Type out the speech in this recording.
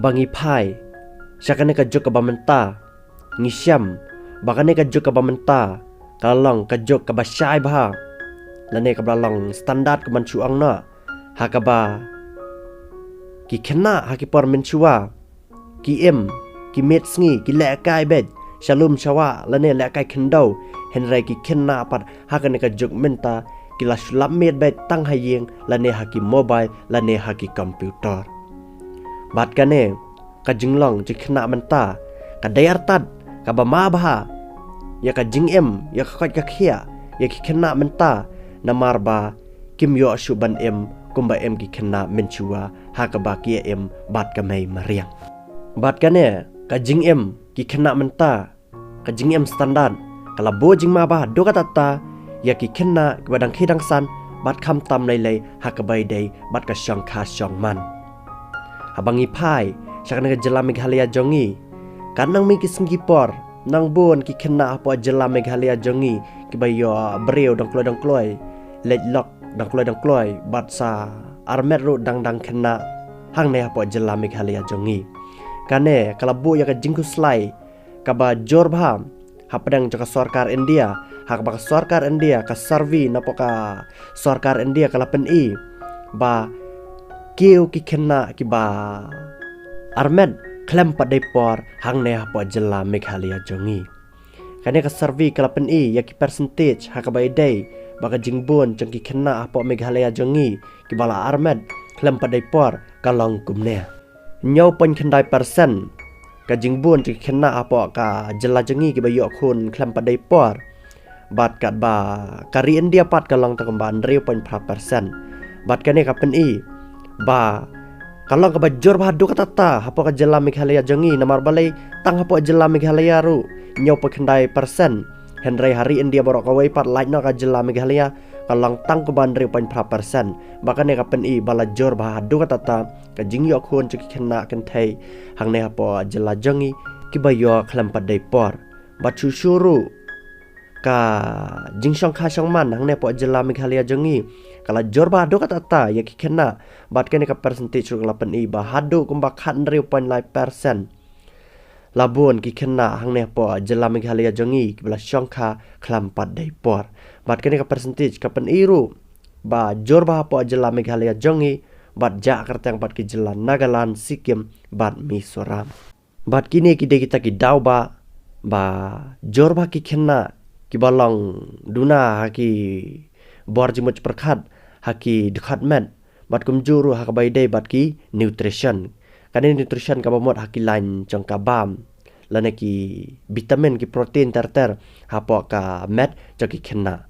abangi pai syakane ka jok ka bamenta ngisyam bakane ka jok ka bamenta kalong ka jok ka basyai bah lane ka balong standard ka manchuang na hakaba ki kena haki por menchua ki ki met sngi ki le kai bed shalom shawa lane le kai kendau henrai ki kena pat hakane ka jok menta ki la shulam met bed tang hayeng lane haki mobile lane haki komputer bat kane ka jinglong ji kena menta ka dayar tad ka bama bah ya ka jing ya ka ka khia ya ki kena menta namarba kim yo shuban kumba ki kena menchua hakaba ki bat ka mai mariang bat kane ka jing ki kena menta ka jing standard kala bo jing ma ba do ka tata ya ki kena ka badang khidang san bat kham tam lai lai hakabai dei bat ka shong kha shong man abangi pai sakana ka jela meghalaya jongi kanang mi ki singapore nang bon ki kena apa jela meghalaya jongi ki bayo breu dang kloi lejlok dang kloi bat sa armet ro dang kena hang ne apa jela meghalaya jongi kane kala bo ya ka jingku slai kaba jor bham hapadang jaka sarkar India hakba sarkar India ka sarvi napoka sarkar India kala pen ba keu ki kena ki ba armet klem padai por hang ne apa jela meghalaya jongi kane ka sarvi kala pen ya ki percentage hakba dai baka jingbon jengki kena apa meghalaya jongi ki bala armet klem padai por kalong kumne nyau pon khandai persen ka jingbon jengki kena apa ka jela jongi ki bayo khun klem padai por bat kat ba kari India pat kalong takamban 0.5% bat kane ka pen ba kalong ka bajor ba do katata apa ka jela meghalaya jongi namar balai tang apa jela meghalaya ru nyau pon khandai persen Henry hari India borok kawai pat like na ka jela meghalaya kalang tang ko ban 0.5% bahkan ne ka pen bala jor ba do ka tata ka jingyo khon chiki khenna kan thai hang ne apo jela jongi ki bayo khlam padai por bachu shuru ka jingsong kha song man hang ne po jela meghalaya jongi kala jor ba do ka tata ya ki khenna bat ka ne ka percentage ru kala pen ba hado kumba khan 0.5% labun ki kena hang ne po jela meghalaya jongi ki bla shongkha khlam pat dai por bat kene ka percentage ka pen ru ba jor ba po jela meghalaya jongi bat ja kertang pat ki jela Nagaland Sikkim bat Mizoram bat kini ki de kita ki dau ba jor ba ki kena ki balong duna ki borjimuch perkhat haki dekhat met bat kumjuru hakabai dai bat ki nutrition kane nutrition ka bamot hakilan jong ka bam lane ki vitamin ki protein ter hapo ka met jaki kena